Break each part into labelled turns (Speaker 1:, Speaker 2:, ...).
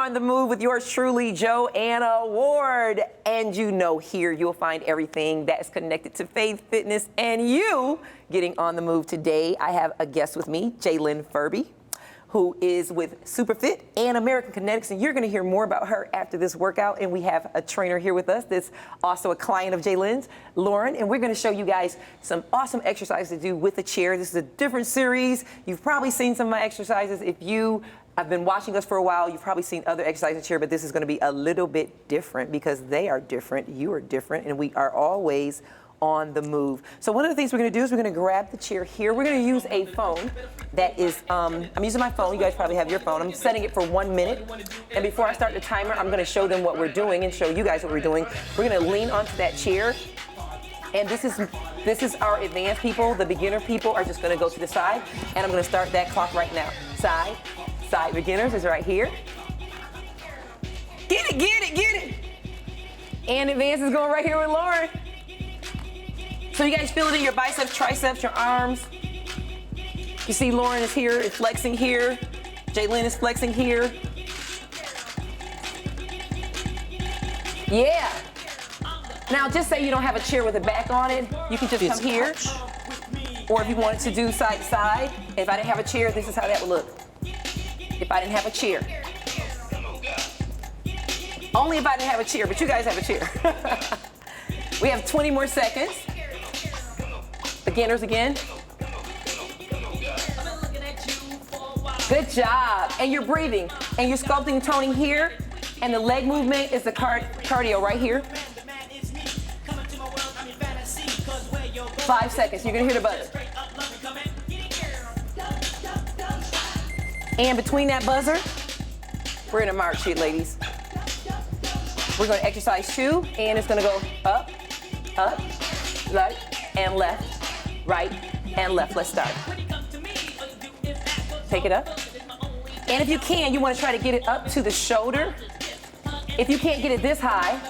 Speaker 1: on the move with yours truly, JoAnna Ward. And you know here you'll find everything that is connected to faith, fitness, and you getting on the move today. I have a guest with me, Jaylin Furby, who is with Superfit and American Kinetics, and you're going to hear more about her after this workout. And we have a trainer here with us that's also a client of Jaylin's, Lauren, and we're going to show you guys some awesome exercises to do with a chair. This is a different series. You've probably seen some of my exercises. If you have been watching us for a while, you've probably seen other exercises here, but this is going to be a little bit different because they are different, you are different, and we are always on the move. So one of the things we're going to do is we're going to grab the chair here. We're going to use a phone that is, I'm using my phone. You guys probably have your phone. I'm setting it for 1 minute. And before I start the timer, I'm going to show them what we're doing and show you guys what we're doing. We're going to lean onto that chair. And this is our advanced people. The beginner people are just going to go to the side. And I'm going to start that clock right now. Side, side. Beginners is right here. Get it, get it, get it. And advanced is going right here with Lauren. So you guys feel it in your biceps, triceps, your arms. You see Lauren is here, is flexing here. Jaylin is flexing here. Yeah. Now just say you don't have a chair with a back on it. You can just come here. Or if you wanted to do side to side. If I didn't have a chair, this is how that would look. If I didn't have a chair. Only if I didn't have a chair, but you guys have a chair. We have 20 more seconds. Beginners again. Good job. And you're breathing. And you're sculpting, toning here. And the leg movement is the cardio right here. 5 seconds. You're going to hear the buzzer. And between that buzzer, we're in a march here, ladies. We're going to exercise 2. And it's going to go up, up, right, and left. Right and left. Let's start. Take it up. And if you can, you want to try to get it up to the shoulder. If you can't get it this high,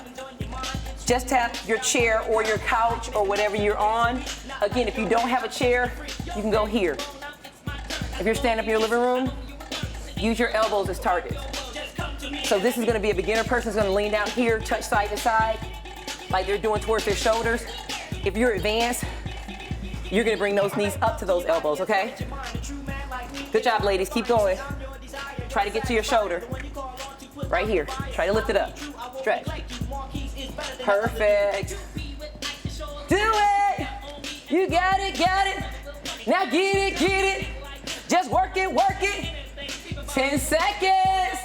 Speaker 1: just tap your chair or your couch or whatever you're on. Again, if you don't have a chair, you can go here. If you're standing up in your living room, use your elbows as targets. So this is going to be a beginner person who's going to lean down here, touch side to side, like they're doing towards their shoulders. If you're advanced, you're going to bring those knees up to those elbows, okay? Good job, ladies. Keep going. Try to get to your shoulder. Right here. Try to lift it up. Stretch. Perfect. Do it. You got it, got it. Now get it, get it. Just work it, work it. 10 seconds.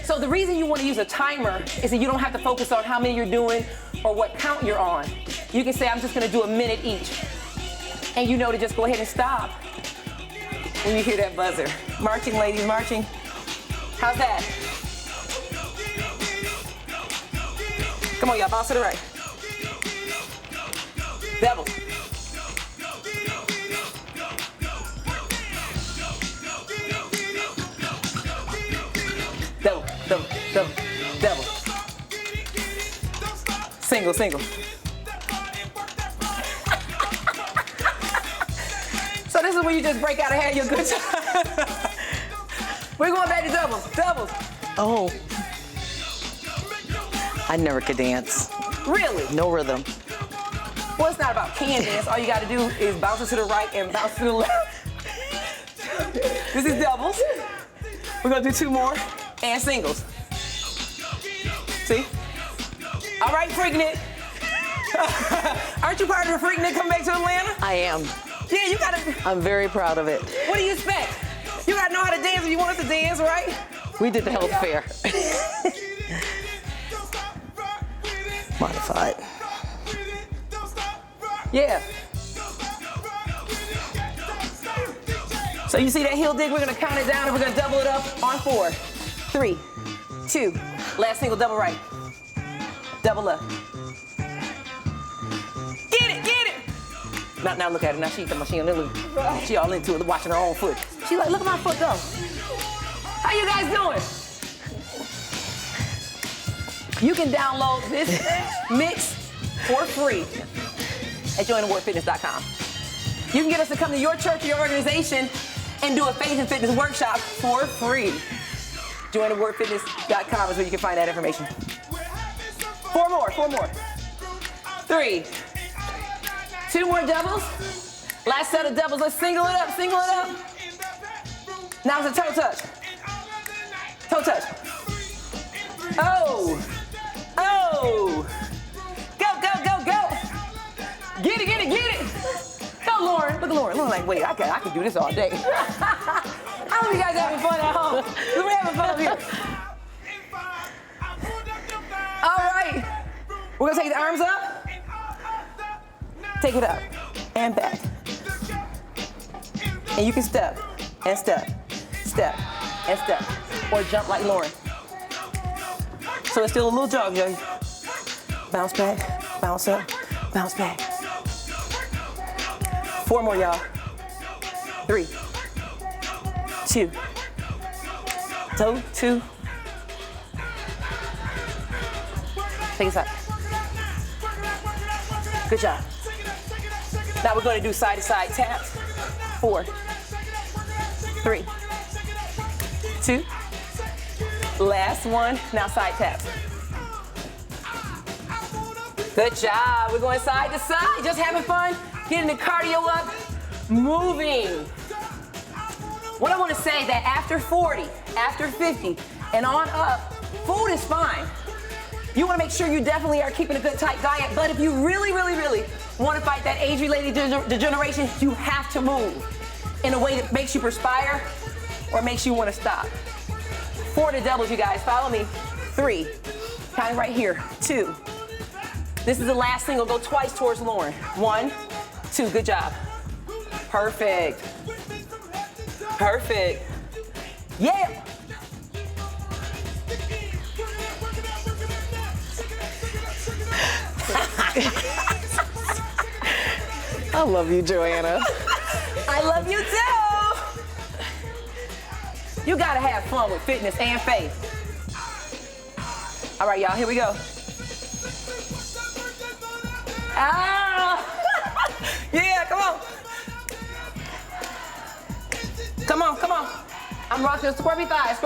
Speaker 1: So the reason you want to use a timer is that you don't have to focus on how many you're doing or what count you're on. You can say, I'm just going to do a minute each. And you know to just go ahead and stop when you hear that buzzer. Marching, ladies, marching. How's that? Come on, y'all, bounce to the right. Double. Double, double, double, double. Single, single. So this is when you just break out and have your good time. We're going back to doubles, doubles.
Speaker 2: Oh. I never could dance.
Speaker 1: Really?
Speaker 2: No rhythm.
Speaker 1: Well, it's not about can dance. All you got to do is bounce it to the right and bounce to the left. This is doubles. We're going to do 2 more. And singles. See? All right, Freaknik. Aren't you part of the Freaknik come back to Atlanta?
Speaker 2: I am.
Speaker 1: Yeah, you got to.
Speaker 2: I'm very proud of it.
Speaker 1: What do you expect? You got to know how to dance if you want us to dance, right?
Speaker 2: We did the health fair. Modified.
Speaker 1: Yeah. So you see that heel dig? We're going to count it down and we're going to double it up on 4, 3, 2. Last single, double right. Double left. Get it, get it. Now look at her. Now she all into it, watching her own foot. She like, look at my foot go. How you guys doing? You can download this mix for free at JoAnnaWardFitness.com. You can get us to come to your church or your organization and do a faith and fitness workshop for free. JoAnnaWardFitness.com is where you can find that information. 4 more. 3. 2 more doubles. Last set of doubles. Let's single it up. Now it's a toe touch. Toe touch. Oh. Go. Get it. Go, Lauren. Look at Lauren. Lauren like, wait, I can do this all day. How are you guys having fun at home? We're having fun up here. All right. We're gonna take the arms up. Take it up and back. And you can step and step, or jump like Lauren. So it's still a little jog, Joey. Bounce back, bounce up, bounce back. 4 more, y'all. 3, 2, toe, 2. Take it side. Good job. Now we're going to do side-to-side taps. 4, 3, 2. Last one. Now side taps. Good job. We're going side to side. Just having fun. Getting the cardio up. Moving. What I want to say that after 40, after 50, and on up, food is fine. You want to make sure you definitely are keeping a good tight diet, but if you really want to fight that age-related degeneration, you have to move in a way that makes you perspire or makes you want to stop. 4 to doubles, you guys. Follow me. 3. Counting right here. 2. This is the last single. Go twice towards Lauren. 1, 2. Good job. Perfect. Yeah.
Speaker 2: I love you, JoAnna.
Speaker 1: I love you too. You gotta have fun with fitness and faith. All right, y'all, here we go. Ah! Yeah, come on. I'm rocking squirmy thighs.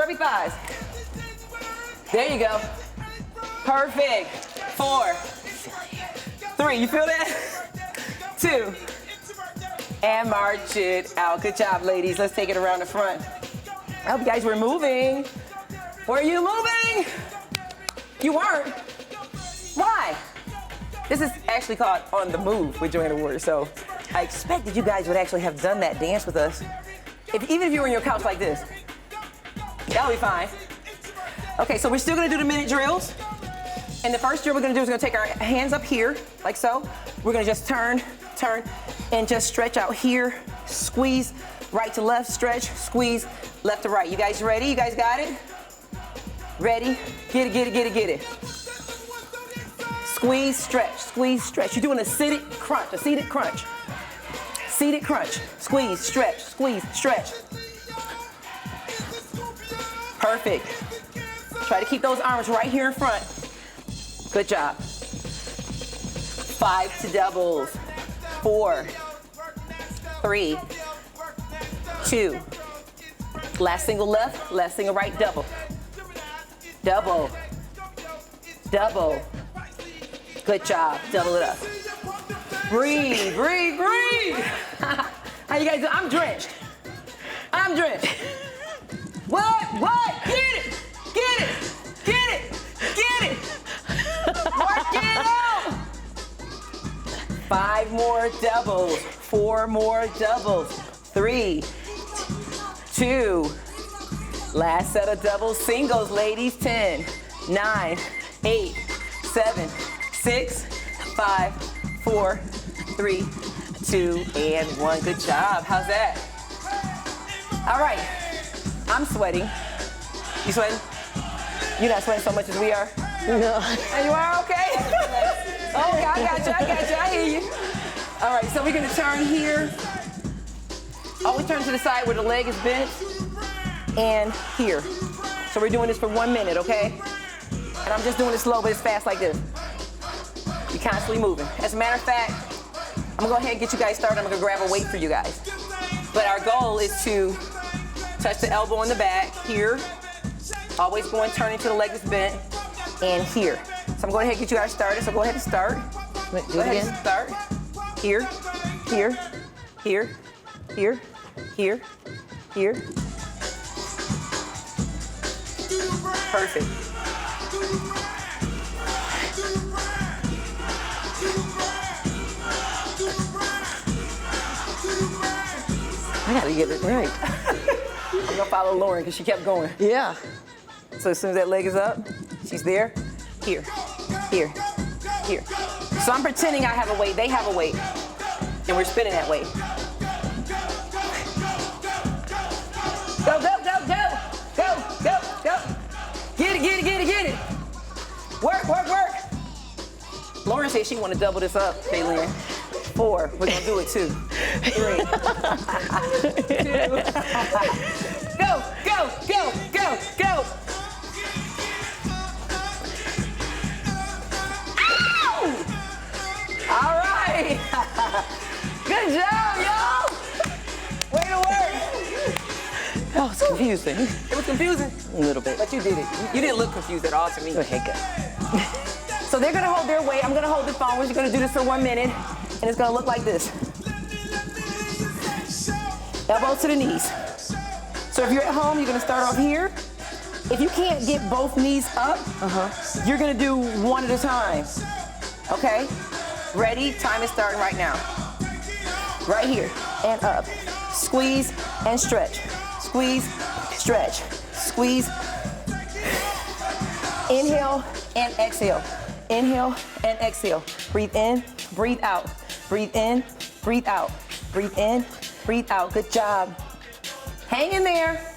Speaker 1: There you go. Perfect. 4, 3, you feel that? 2, and march it out. Good job, ladies. Let's take it around the front. I hope you guys were moving. Were you moving? You weren't. Why? This is actually called On the Move with JoAnna Ward, so I expected you guys would actually have done that dance with us. Even if you were on your couch like this, that'll be fine. Okay, so we're still gonna do the minute drills. And the first drill we're gonna do is we're gonna take our hands up here, like so. We're gonna just turn, and just stretch out here. Squeeze right to left, stretch, squeeze left to right. You guys ready? You guys got it? Ready? Get it. Squeeze, stretch. You're doing a seated crunch. Seated crunch. Squeeze, stretch. Perfect. Try to keep those arms right here in front. Good job. 5 to doubles. 4, 3, 2. Last single left, last single right, double. Good job. Double it up. Breathe. How you guys doing? I'm drenched. What? Get it. Work it out. 5 more doubles. 4 more doubles. 3, 2. Last set of doubles. Singles, ladies. 10, 9, 8, 7, 6, 5, 4, 3, 2, and 1. Good job. How's that? All right. I'm sweating. You sweating? You're not sweating so much as we are?
Speaker 2: No.
Speaker 1: And you are okay? Okay, I got you. I hear you. All right, so we're gonna turn here. Always turn to the side where the leg is bent. And here. So we're doing this for 1 minute, okay? And I'm just doing it slow, but it's fast like this. You're constantly moving. As a matter of fact, I'm gonna go ahead and get you guys started. I'm gonna grab a weight for you guys. But our goal is to touch the elbow in the back here. Always going, turning to the leg is bent. And here. So I'm going ahead and get you guys started. So go ahead and start.
Speaker 2: Wait, do
Speaker 1: Go
Speaker 2: it
Speaker 1: ahead
Speaker 2: again.
Speaker 1: and start. Here, here, here, here, here, here. Perfect.
Speaker 2: I gotta get it right.
Speaker 1: I'm gonna follow Lauren because she kept going.
Speaker 2: Yeah.
Speaker 1: So as soon as that leg is up, she's there. Here, here, here. So I'm pretending I have a weight, they have a weight, and we're spinning that weight. Go, go, go, go, go, go, go. Get it, get it, get it, get it. Work, work, work. Lauren said she want to double this up, Jaylin. 4, we're gonna do it 2, 3. 2. Go, go, go, go, go. Ow! All right. Good job, y'all. Way to work.
Speaker 2: Oh, it's confusing.
Speaker 1: It was confusing,
Speaker 2: A little bit.
Speaker 1: but you did it. You didn't look confused at all to me.
Speaker 2: Okay, good.
Speaker 1: So they're gonna hold their weight. I'm gonna hold the phone. We're just gonna do this for 1 minute, and it's gonna look like this. Elbows to the knees. So if you're at home, you're gonna start off here. If you can't get both knees up, you're gonna do one at a time. Okay? Ready? Time is starting right now. Right here and up. Squeeze and stretch. Squeeze, stretch. Squeeze. Inhale and exhale. Inhale and exhale. Breathe in, breathe out. Breathe in, breathe out. Breathe in, breathe out. Good job. Hang in there.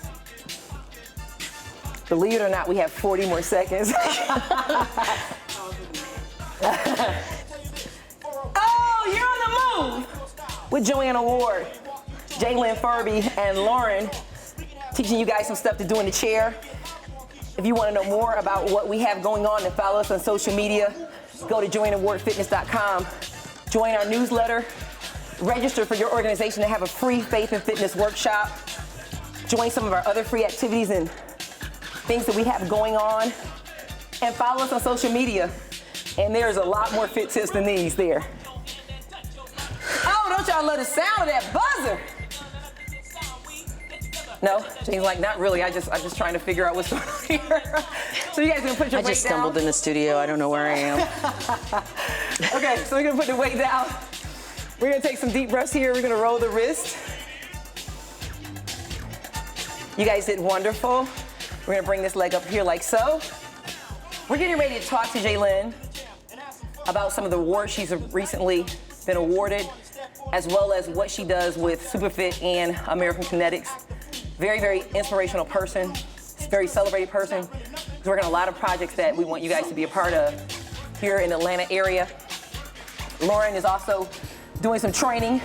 Speaker 1: Believe it or not, we have 40 more seconds. Oh, you're on the move with JoAnna Ward, Jaylin Furby, and Lauren, teaching you guys some stuff to do in the chair. If you want to know more about what we have going on and follow us on social media, go to JoAnnaWardFitness.com. Join our newsletter. Register for your organization to have a free faith and fitness workshop. Join some of our other free activities and things that we have going on. And follow us on social media. And there's a lot more fit tips than these there. Oh, don't y'all love the sound of that buzzer? No, Jane's like, not really. I'm just trying to figure out what's going on here. So you guys gonna put your weight down?
Speaker 2: I just stumbled in the studio. I don't know where I am.
Speaker 1: Okay, so we're gonna put the weight down. We're gonna take some deep breaths here. We're gonna roll the wrist. You guys did wonderful. We're gonna bring this leg up here like so. We're getting ready to talk to Jaylin about some of the awards she's recently been awarded, as well as what she does with Superfit and American Kinetics. Very, very inspirational person, very celebrated person. She's working on a lot of projects that we want you guys to be a part of here in the Atlanta area. Lauren is also doing some training,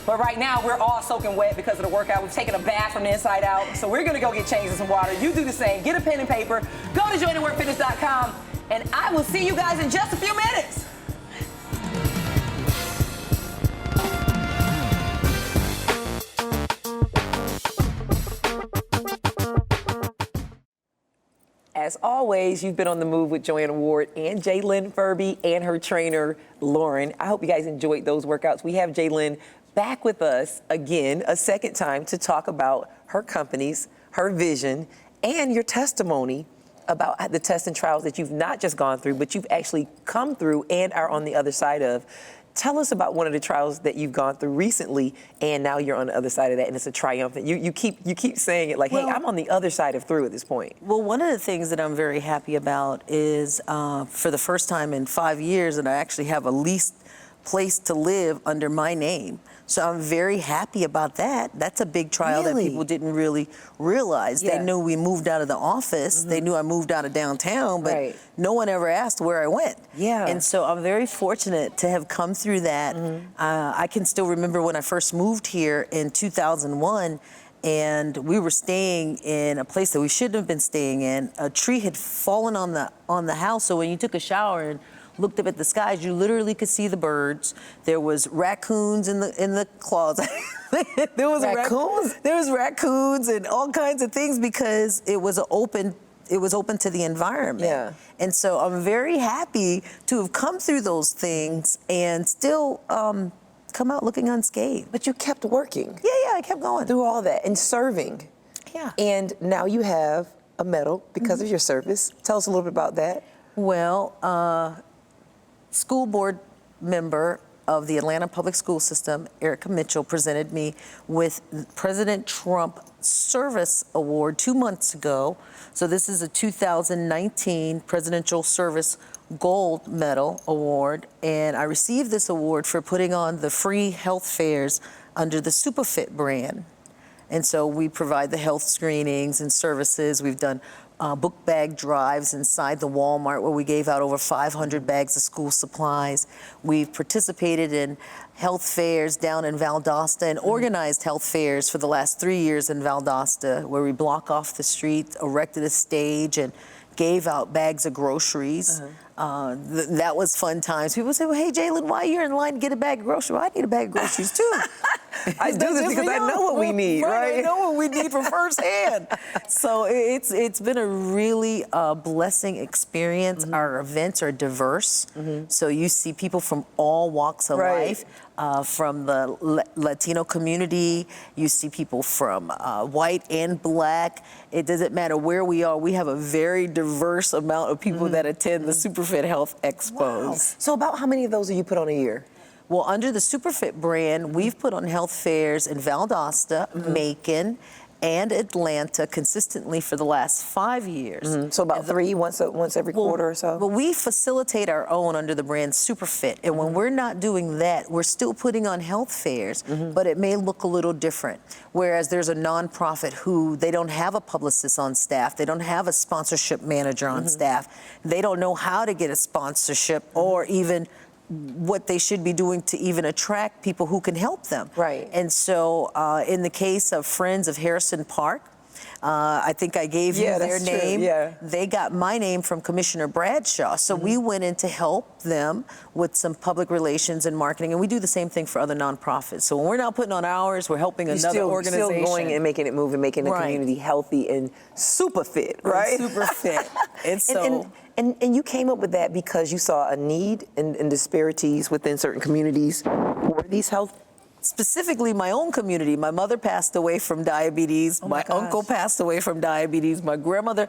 Speaker 1: but right now we're all soaking wet because of the workout. We've taken a bath from the inside out, so we're gonna go get changed in some water. You do the same. Get a pen and paper, go to JoAnnaWardFitness.com, and I will see you guys in just a few minutes. As always, you've been on the move with JoAnna Ward and Jaylin Furby and her trainer, Lauren. I hope you guys enjoyed those workouts. We have Jaylin back with us again, a second time, to talk about her companies, her vision, and your testimony about the tests and trials that you've not just gone through, but you've actually come through and are on the other side of. Tell us about one of the trials that you've gone through recently, and now you're on the other side of that, and it's a triumphant. You keep saying it like, hey, I'm on the other side of through at this point.
Speaker 3: Well, one of the things that I'm very happy about is for the first time in 5 years that I actually have a leased place to live under my name. So I'm very happy about that. That's a big trial that people didn't really realize.
Speaker 1: Yeah.
Speaker 3: They knew we moved out of the office. They knew I moved out of downtown, but no one ever asked where I went.
Speaker 1: Yeah.
Speaker 3: And so I'm very fortunate to have come through that. I can still remember when I first moved here in 2001, and we were staying in a place that we shouldn't have been staying in. A tree had fallen on the house, so when you took a shower and looked up at the skies, you literally could see the birds. There was raccoons in the closet. There was
Speaker 1: Raccoons?
Speaker 3: There was raccoons and all kinds of things because it was open to the environment.
Speaker 1: Yeah.
Speaker 3: And so I'm very happy to have come through those things and still come out looking unscathed.
Speaker 1: But you kept working.
Speaker 3: Yeah, I kept going.
Speaker 1: Through all that and serving.
Speaker 3: Yeah.
Speaker 1: And now you have a medal because of your service. Tell us a little bit about that.
Speaker 3: Well, school board member of the Atlanta Public School System, Erica Mitchell, presented me with President Trump Service Award 2 months ago. So this is a 2019 Presidential Service Gold Medal Award, and I received this award for putting on the free health fairs under the Superfit brand. And so we provide the health screenings and services. We've done book bag drives inside the Walmart where we gave out over 500 bags of school supplies. We've participated in health fairs down in Valdosta and organized health fairs for the last 3 years in Valdosta, where we block off the street, erected a stage, and gave out bags of groceries. That was fun times. People say, well, hey, Jalen, why you're in line to get a bag of groceries? Well, I need a bag of groceries too.
Speaker 1: I do this because I know what we need, right?
Speaker 3: I know what we need from firsthand. So it's been a really blessing experience. Our events are diverse. So you see people from all walks of life. From the Latino community, you see people from white and black. It doesn't matter where we are. We have a very diverse amount of people that attend the Superfit Health Expos.
Speaker 1: Wow. So about how many of those do you put on a year?
Speaker 3: Well, under the Superfit brand, we've put on health fairs in Valdosta, Macon, and Atlanta consistently for the last 5 years.
Speaker 1: So about three, once every quarter or so?
Speaker 3: Well, we facilitate our own under the brand Superfit, and when we're not doing that, we're still putting on health fairs, but it may look a little different. Whereas there's a nonprofit who they don't have a publicist on staff, they don't have a sponsorship manager on staff, they don't know how to get a sponsorship or even what they should be doing to even attract people who can help them.
Speaker 1: Right.
Speaker 3: And so in the case of Friends of Harrison Park, I think I gave you their name.
Speaker 1: Yeah.
Speaker 3: They got my name from Commissioner Bradshaw. So we went in to help them with some public relations and marketing, and we do the same thing for other nonprofits. So when we're not putting on hours, we're helping another organization.
Speaker 1: Still going and making it move and making the community healthy and super fit, right?
Speaker 3: Super fit. And so.
Speaker 1: And you came up with that because you saw a need and disparities within certain communities for these health.
Speaker 3: Specifically, my own community. My mother passed away from diabetes. My uncle passed away from diabetes. My grandmother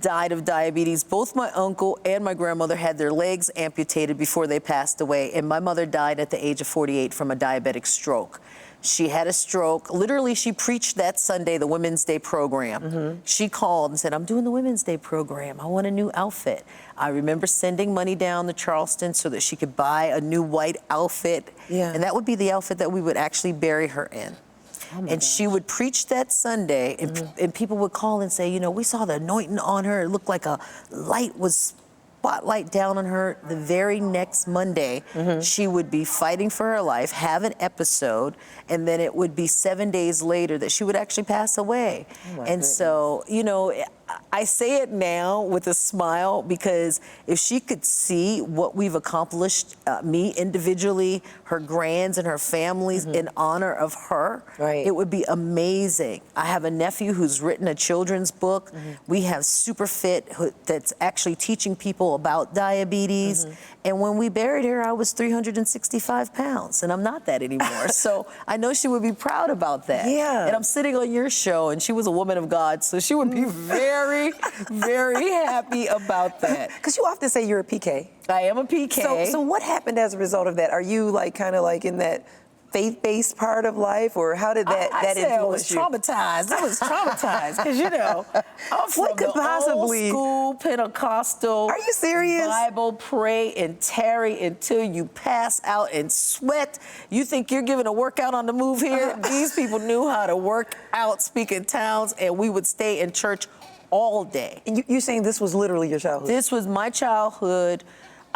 Speaker 3: died of diabetes. Both my uncle and my grandmother had their legs amputated before they passed away. And my mother died at the age of 48 from a diabetic stroke. She had a stroke. Literally, she preached that Sunday, the Women's Day program. She called and said, I'm doing the Women's Day program. I want a new outfit. I remember sending money down to Charleston so that she could buy a new white outfit. And that would be the outfit that we would actually bury her in. And she would preach that Sunday, and people would call and say, you know, we saw the anointing on her. It looked like a light was spotlight down on her. The very next Monday, she would be fighting for her life, have an episode, and then it would be 7 days later that she would actually pass away. And so, you know, I say it now with a smile because if she could see what we've accomplished, me individually, her grands and her families in honor of her, it would be amazing. I have a nephew who's written a children's book. We have Superfit that's actually teaching people about diabetes. And when we buried her, I was 365 pounds, and I'm not that anymore. So I know she would be proud about that. And I'm sitting on your show, and she was a woman of God, so she would be very, very happy about that.
Speaker 1: Because you often say you're a PK.
Speaker 3: I am a PK.
Speaker 1: So what happened as a result of that? Are you like kind of like in that faith-based part of life, or how did that influence you?
Speaker 3: I was traumatized because, you know, I'm from
Speaker 1: What could
Speaker 3: the
Speaker 1: possibly-
Speaker 3: old school Pentecostal.
Speaker 1: Are you serious?
Speaker 3: Bible, pray and tarry until you pass out and sweat. You think you're giving a workout on the move here? These people knew how to work out, speak in tongues, and we would stay in church all day.
Speaker 1: And you're saying this was literally your childhood?
Speaker 3: This was my childhood.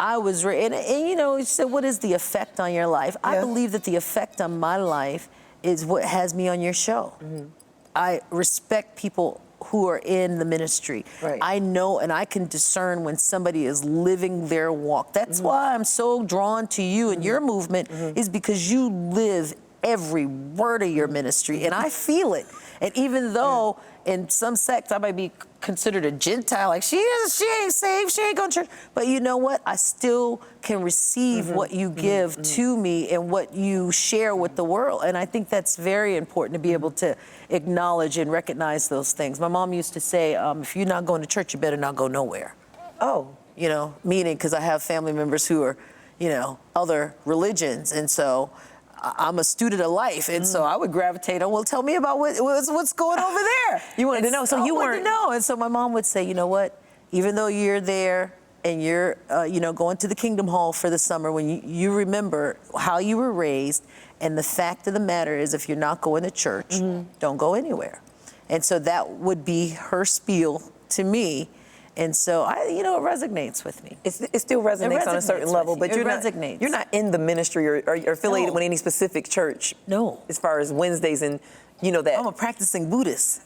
Speaker 3: I was, and you know, you said, what is the effect on your life? I believe that the effect on my life is what has me on your show. I respect people who are in the ministry.
Speaker 1: Right.
Speaker 3: I know and I can discern when somebody is living their walk. That's why I'm so drawn to you and your movement is because you live every word of your ministry, and I feel it. And even though in some sects I might be considered a Gentile, like she ain't saved, she ain't going to church, but you know what? I still can receive what you give to me and what you share with the world. And I think that's very important to be able to acknowledge and recognize those things. My mom used to say, if you're not going to church, you better not go nowhere.
Speaker 1: Oh.
Speaker 3: You know, meaning because I have family members who are, you know, other religions, and so I'm a student of life, and so I would gravitate on, well, tell me about what's going over there.
Speaker 1: You wanted to know, so you
Speaker 3: wanted
Speaker 1: weren't.
Speaker 3: to know, and so my mom would say, you know what, even though you're there and you're, you know, going to the Kingdom Hall for the summer, when you remember how you were raised, and the fact of the matter is, if you're not going to church, don't go anywhere. And so that would be her spiel to me. And so it resonates with me.
Speaker 1: It still resonates on a certain level, but you're not in the ministry or affiliated with any specific church.
Speaker 3: No.
Speaker 1: As far as Wednesdays and that.
Speaker 3: I'm a practicing Buddhist.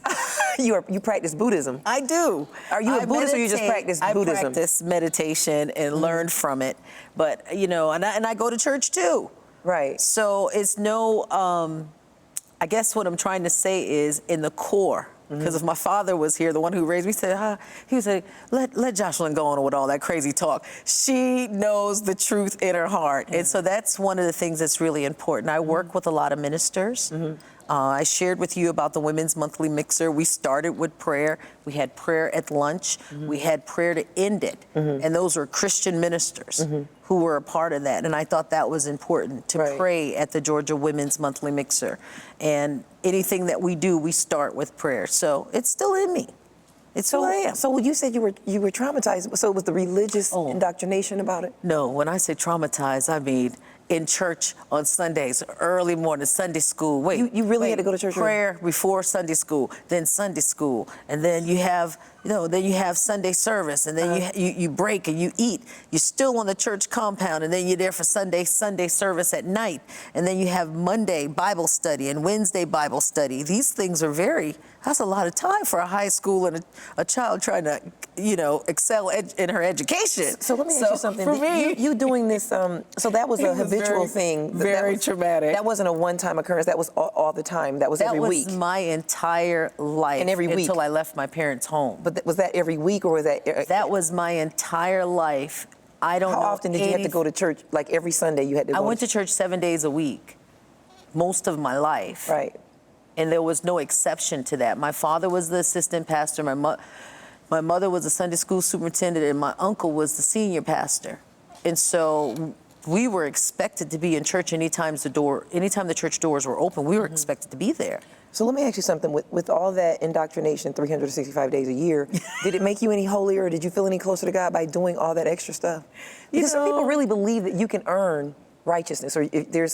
Speaker 1: You practice Buddhism.
Speaker 3: I do.
Speaker 1: Are you a Buddhist or you just practice Buddhism?
Speaker 3: I practice meditation and learn from it, but and I go to church too.
Speaker 1: Right.
Speaker 3: So it's no. I guess what I'm trying to say is in the core. Because if my father was here, the one who raised me, he would say, let Jocelyn go on with all that crazy talk. She knows the truth in her heart. And so that's one of the things that's really important. I work with a lot of ministers. I shared with you about the Women's Monthly Mixer. We started with prayer. We had prayer at lunch. We had prayer to end it. And those were Christian ministers who were a part of that. And I thought that was important to pray at the Georgia Women's Monthly Mixer. And anything that we do, we start with prayer. So it's still in me. It's who I am.
Speaker 1: So you said you were traumatized. So it was the religious indoctrination about it?
Speaker 3: No, when I say traumatized, I mean in church on Sundays, early morning, Sunday school.
Speaker 1: You really had to go to church?
Speaker 3: Prayer before Sunday school, then Sunday school, and then you have, then you have Sunday service, and then you break and you eat. You're still on the church compound, and then you're there for Sunday service at night, and then you have Monday Bible study and Wednesday Bible study. These things are that's a lot of time for a high school and a child trying to, excel in her education.
Speaker 1: So let me ask you something.
Speaker 3: For me,
Speaker 1: you doing this, so that was a habitual thing.
Speaker 3: Very traumatic.
Speaker 1: That wasn't a one-time occurrence. That was all the time. That was every week.
Speaker 3: That was my entire life.
Speaker 1: And every week.
Speaker 3: Until I left my parents' home.
Speaker 1: But was that every week or was that?
Speaker 3: That was my entire life. I don't know.
Speaker 1: How often did you have to go to church? Like every Sunday you had to go?
Speaker 3: I went to church 7 days a week, most of my life.
Speaker 1: Right.
Speaker 3: And there was no exception to that. My father was the assistant pastor. My mother was the Sunday school superintendent, and my uncle was the senior pastor. And so we were expected to be in church anytime the church doors were open. We were expected to be there.
Speaker 1: So let me ask you something. With all that indoctrination, 365 days a year, did it make you any holier, or did you feel any closer to God by doing all that extra stuff? Because some people really believe that you can earn righteousness, or if there's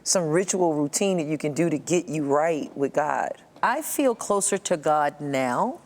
Speaker 1: some ritual routine that you can do to get you right with God.
Speaker 3: I feel closer to God now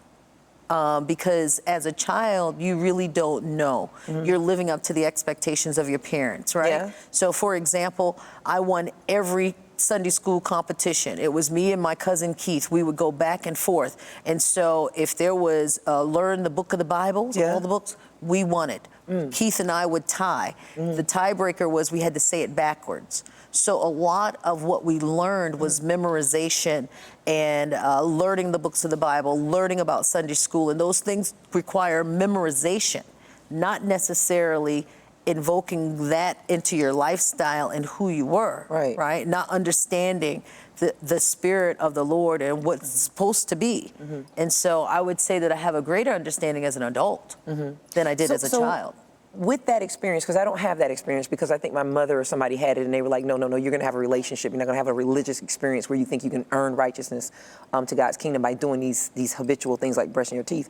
Speaker 3: because as a child, you really don't know. You're living up to the expectations of your parents, right?
Speaker 1: Yeah.
Speaker 3: So, for example, I won every Sunday school competition. It was me and my cousin Keith. We would go back and forth. And so if there was learn the book of the Bible, all the books, we won it. Keith and I would tie. The tiebreaker was we had to say it backwards. So a lot of what we learned was memorization and learning the books of the Bible, learning about Sunday school, and those things require memorization, not necessarily invoking that into your lifestyle and who you were, right? Not understanding the spirit of the Lord and what's supposed to be. And so I would say that I have a greater understanding as an adult than I did as a child.
Speaker 1: With that experience, because I don't have that experience, because I think my mother or somebody had it and they were like, no, you're going to have a relationship. You're not going to have a religious experience where you think you can earn righteousness to God's kingdom by doing these habitual things like brushing your teeth.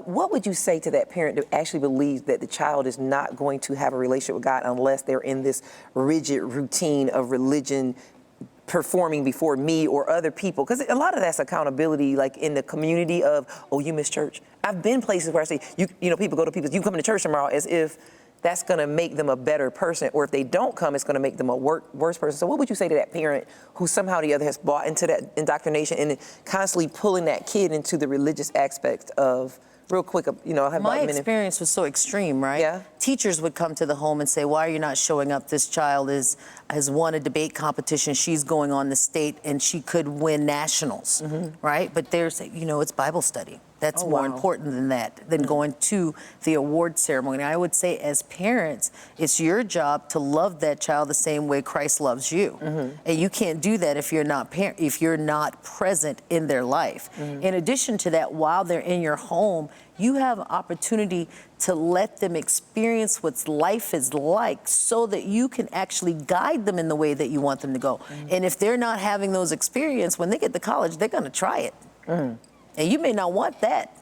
Speaker 1: What would you say to that parent that actually believes that the child is not going to have a relationship with God unless they're in this rigid routine of religion, performing before me or other people? Because a lot of that's accountability, like in the community of, oh, you miss church. I've been places where I say, people go to people, you come to church tomorrow as if that's going to make them a better person, or if they don't come, it's going to make them a worse person. So what would you say to that parent who somehow or the other has bought into that indoctrination and constantly pulling that kid into the religious aspect of, real quick, you know, I have
Speaker 3: My
Speaker 1: about a minute.
Speaker 3: experience was so extreme, right?
Speaker 1: Yeah.
Speaker 3: Teachers would come to the home and say, why are you not showing up? This child has won a debate competition. She's going on the state and she could win nationals, right? But there's, you know, it's Bible study. That's more important than that, than going to the award ceremony. I would say as parents, it's your job to love that child the same way Christ loves you. And you can't do that if you're not present in their life. In addition to that, while they're in your home, you have an opportunity to let them experience what life is like so that you can actually guide them in the way that you want them to go. And if they're not having those experiences, when they get to college, they're going to try it. And you may not want that.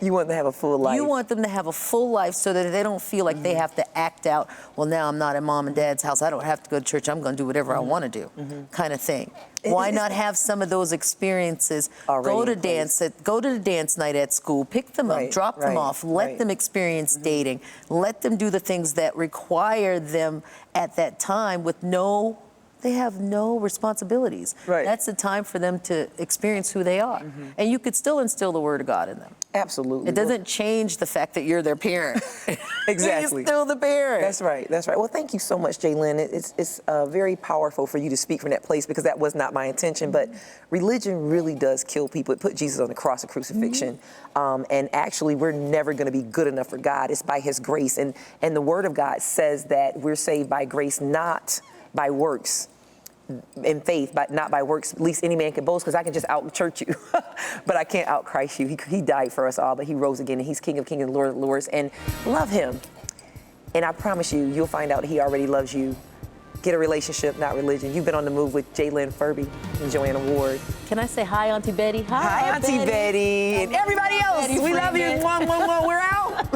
Speaker 1: You want them to have a full life.
Speaker 3: You want them to have a full life so that they don't feel like they have to act out, well, now I'm not at mom and dad's house. I don't have to go to church. I'm going to do whatever I want to do, kind of thing. Why not have some of those experiences? Go to the dance night at school, pick them up, drop them off, let them experience dating, let them do the things that require them at that time with they have no responsibilities. That's the time for them to experience who they are. And you could still instill the Word of God in them.
Speaker 1: Absolutely.
Speaker 3: It doesn't change the fact that you're their parent.
Speaker 1: Exactly.
Speaker 3: You're still the parent.
Speaker 1: That's right. That's right. Well, thank you so much, Jaylyn. It's very powerful for you to speak from that place because that was not my intention. But religion really does kill people. It put Jesus on the cross of crucifixion. And actually, we're never going to be good enough for God. It's by His grace. And the Word of God says that we're saved by grace, not by works. In faith, but not by works, least any man can boast, because I can just out-church you, but I can't out-Christ you. He died for us all, but He rose again, and He's King of Kings and Lord of Lords, and love Him. And I promise you, you'll find out He already loves you. Get a relationship, not religion. You've been on the move with Jaylyn Furby and JoAnna Ward.
Speaker 3: Can I say hi, Auntie Betty?
Speaker 1: Hi, Auntie Betty. And everybody else, we love you. We're out.